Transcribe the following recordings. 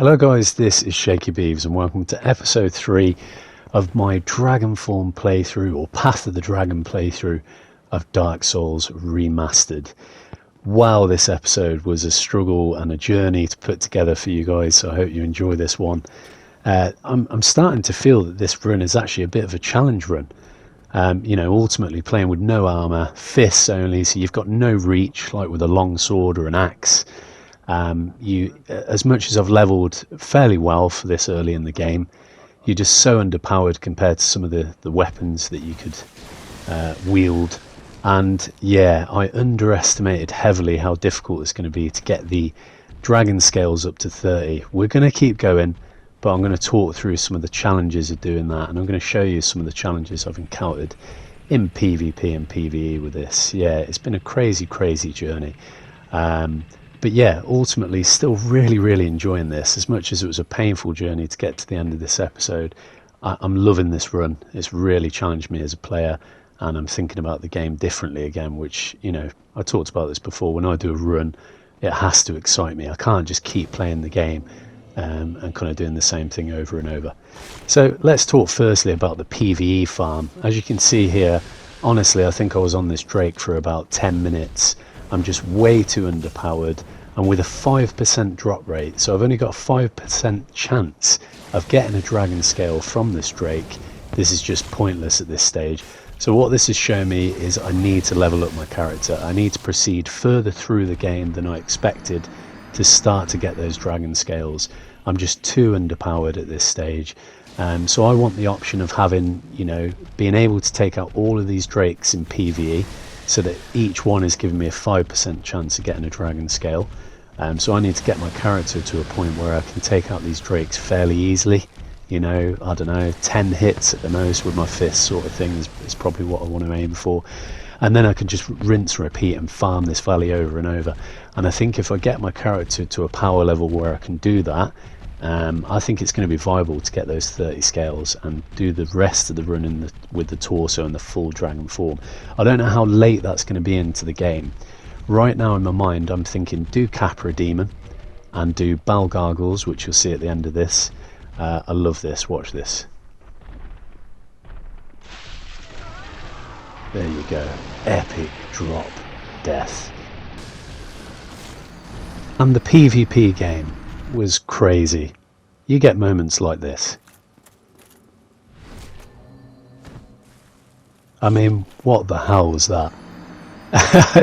Hello guys, this is Shaky Beavs and welcome to episode 3 of my Dragonform playthrough, or Path of the Dragon playthrough of Dark Souls Remastered. Wow, this episode was a struggle and a journey to put together for you guys, so I hope you enjoy this one. I'm starting to feel that this run is actually a bit of a challenge run. Ultimately playing with no armour, fists only, so you've got no reach like with a long sword or an axe. As much as I've leveled fairly well for this early in the game, you're just so underpowered compared to some of the weapons that you could wield. And yeah, I underestimated heavily how difficult it's going to be to get the dragon scales up to 30. We're going to keep going, but I'm going to talk through some of the challenges of doing that, and I'm going to show you some of the challenges I've encountered in PvP and PvE with this. Yeah, it's been a crazy journey. But yeah, ultimately still really enjoying this. As much as it was a painful journey to get to the end of this episode, I'm loving this run. It's really challenged me as a player, and I'm thinking about the game differently again, which, I talked about this before. When I do a run, it has to excite me. I can't just keep playing the game and kind of doing the same thing over and over. So let's talk firstly about the PvE farm. As you can see here, honestly, I think I was on this Drake for about 10 minutes. I'm just way too underpowered, and with a 5% drop rate, so I've only got a 5% chance of getting a dragon scale from this Drake. This is just pointless at this stage. So what this is showing me is I need to level up my character. I need to proceed further through the game than I expected to start to get those dragon scales. I'm just too underpowered at this stage. So I want the option of having, being able to take out all of these Drakes in PvE, so that each one is giving me a 5% chance of getting a dragon scale. So I need to get my character to a point where I can take out these Drakes fairly easily. I don't know, 10 hits at the most with my fist sort of thing is probably what I want to aim for. And then I can just rinse, repeat and farm this valley over and over. And I think if I get my character to a power level where I can do that, I think it's going to be viable to get those 30 scales and do the rest of the run with the torso and the full dragon form. I don't know how late that's going to be into the game. Right now in my mind I'm thinking do Capra Demon and do Bell Gargoyles, which you'll see at the end of this. I love this, watch this. There you go, epic drop death. And the PvP game was crazy. You get moments like this. I mean, what the hell was that?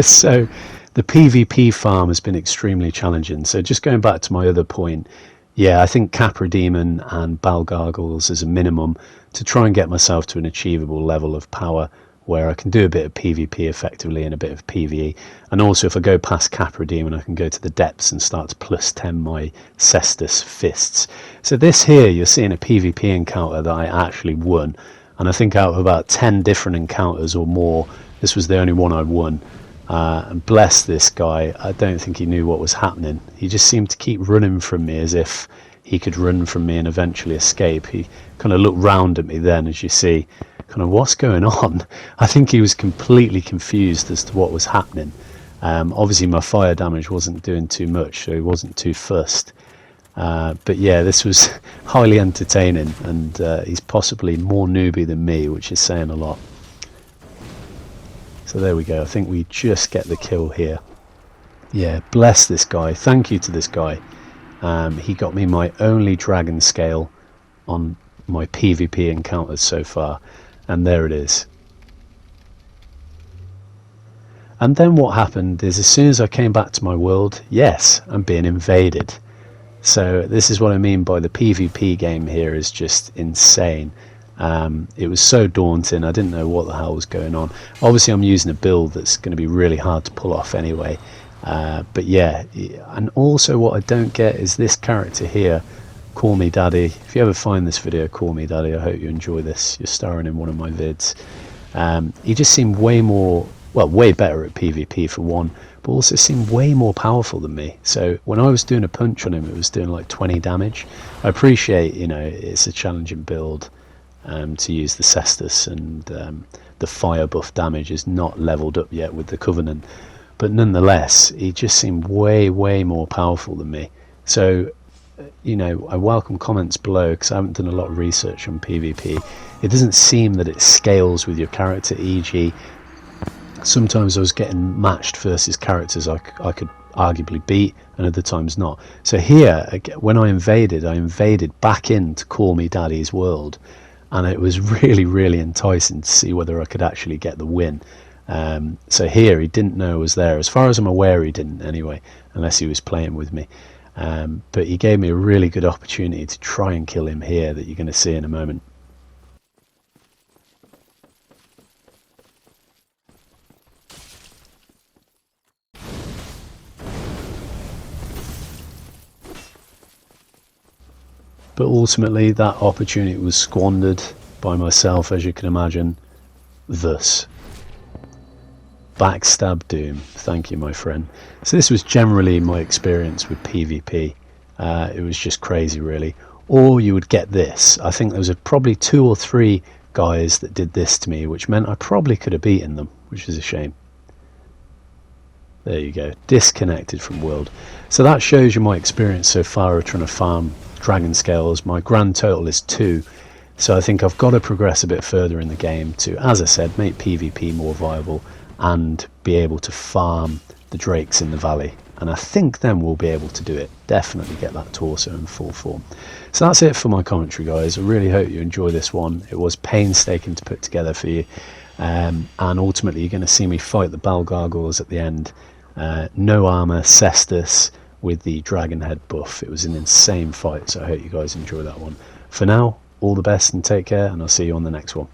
So the PvP farm has been extremely challenging. So just going back to my other point, yeah, I think Capra Demon and Bell Gargoyles as a minimum to try and get myself to an achievable level of power where I can do a bit of PvP effectively and a bit of PvE. And also if I go past Capra Demon, I can go to the depths and start to plus 10 my Cestus fists. So this here, you're seeing a PvP encounter that I actually won. And I think out of about 10 different encounters or more, this was the only one I won. And bless this guy, I don't think he knew what was happening. He just seemed to keep running from me as if he could run from me and eventually escape. He kind of looked round at me then, as you see, kind of what's going on. I think he was completely confused as to what was happening. Obviously my fire damage wasn't doing too much, so he wasn't too fussed. But yeah, this was highly entertaining, and he's possibly more newbie than me, which is saying a lot. So there we go, I think we just get the kill here. Yeah, bless this guy, thank you to this guy. He got me my only dragon scale on my PvP encounters so far. And there it is. And then what happened is, as soon as I came back to my world, yes, I'm being invaded. So this is what I mean by the PvP game here is just insane. It was so daunting, I didn't know what the hell was going on. Obviously I'm using a build that's going to be really hard to pull off anyway. But yeah, and also what I don't get is this character here, Call Me Daddy. If you ever find this video, Call Me Daddy, I hope you enjoy this. You're starring in one of my vids. He just seemed way better at PvP for one, but also seemed way more powerful than me. So when I was doing a punch on him, it was doing like 20 damage. I appreciate, it's a challenging build to use the Cestus, and the fire buff damage is not leveled up yet with the Covenant. But nonetheless, he just seemed way more powerful than me. So you know, I welcome comments below because I haven't done a lot of research on PvP. It doesn't seem that it scales with your character, e.g. sometimes I was getting matched versus characters I could arguably beat, and other times not. So here, when I invaded back into Call Me Daddy's world, and it was really, really enticing to see whether I could actually get the win. So here, he didn't know I was there. As far as I'm aware, he didn't anyway, unless he was playing with me. But he gave me a really good opportunity to try and kill him here that you're going to see in a moment. But ultimately that opportunity was squandered by myself, as you can imagine, thus. Backstab Doom. Thank you, my friend. So this was generally my experience with PvP. It was just crazy, really. Or you would get this. I think there was probably 2 or 3 guys that did this to me, which meant I probably could have beaten them, which is a shame. There you go. Disconnected from world. So that shows you my experience so far of trying to farm dragon scales. My grand total is 2. So I think I've got to progress a bit further in the game to, as I said, make PvP more viable and be able to farm the drakes in the valley. And I think then we'll be able to do it. Definitely get that torso in full form. So that's it for my commentary, guys. I really hope you enjoy this one. It was painstaking to put together for you. And ultimately you're going to see me fight the Bell Gargoyles at the end. No armour, Cestus with the dragon head buff. It was an insane fight, so I hope you guys enjoy that one. For now, all the best and take care, and I'll see you on the next one.